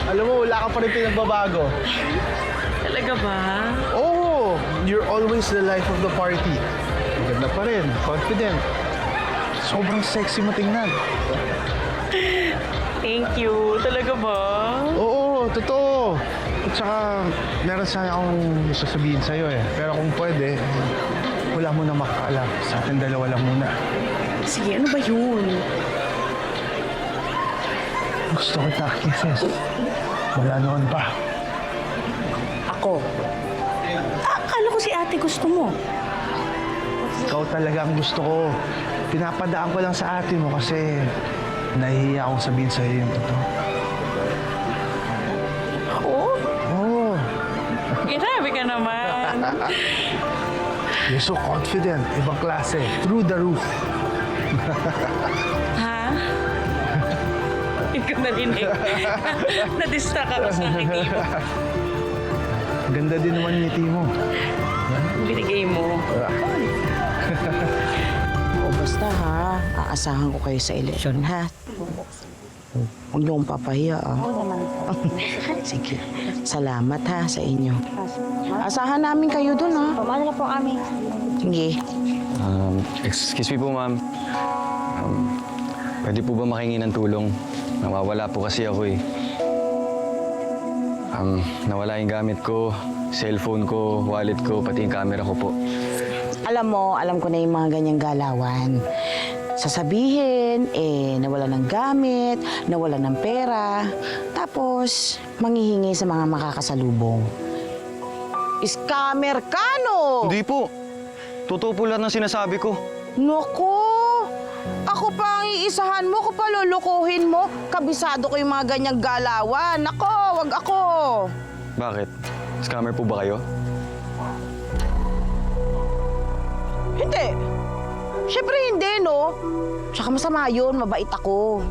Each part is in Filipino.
Alam mo, wala ka pa rin pinagbabago. Talaga ba? Oh, you're always the life of the party. Ganda pa rin, confident. Sobrang sexy mo tingnan. Thank you. Talaga ba? Oo, totoo. At saka, meron sana akong sasabihin sa'yo eh. Pero kung pwede, wala mo na makakaalam. Sa atin dalawa lang muna. Sige, ano ba yun? Gusto kita, kisses. Wala noon pa. Ako? Akala ko si ate gusto mo. Ikaw talaga ang gusto ko. Pinapadaan ko lang sa ate mo kasi nahihiya akong sabihin sa'yo yung totoo. Ako? Oo. Grabe ka naman. You're so confident. Ibang klase. Through the roof. Ha? Hindi ko narinig. Na-distract ako sa ngiti mo. Ganda din naman yung ngiti mo. Binigay mo. O basta ha, aasahan ko kayo sa eleksyon ha. Huwag niyo akong papahiya ah. Sige, salamat ha sa inyo. Asahan namin kayo dun ha. Pamana na po kami. Sige. Excuse me po, ma'am. Pwede po ba makingi ng tulong? Nawawala po kasi ako eh. Nawala yung gamit ko, cellphone ko, wallet ko, pati yung camera ko po. Alam mo, alam ko na yung mga ganyang galawan. Sasabihin, nawala ng gamit, nawala ng pera, tapos manghihingi sa mga makakasalubong. Scammer ka, no? Hindi po. Totoo po lahat ng sinasabi ko. Naku! Ako pa ang iisahan mo, ako pa lulukuhin mo. Kabisado ko yung mga ganyang galawan. Nako, wag ako. Bakit? Scammer po ba kayo? Hindi. Siyempre hindi, no? Tsaka masama yun, mabait ako.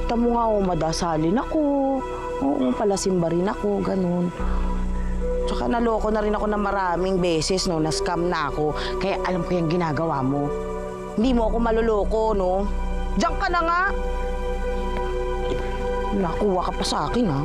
Tamo nga, madasalin ako. Oo, palasimba rin ako, ganun. Tsaka naloko na rin ako ng maraming beses, no? Na-scam na ako. Kaya alam ko yung ginagawa mo. Hindi mo ako maluloko, no? Diyan ka na nga. Nakuha ka pa sa akin, ha?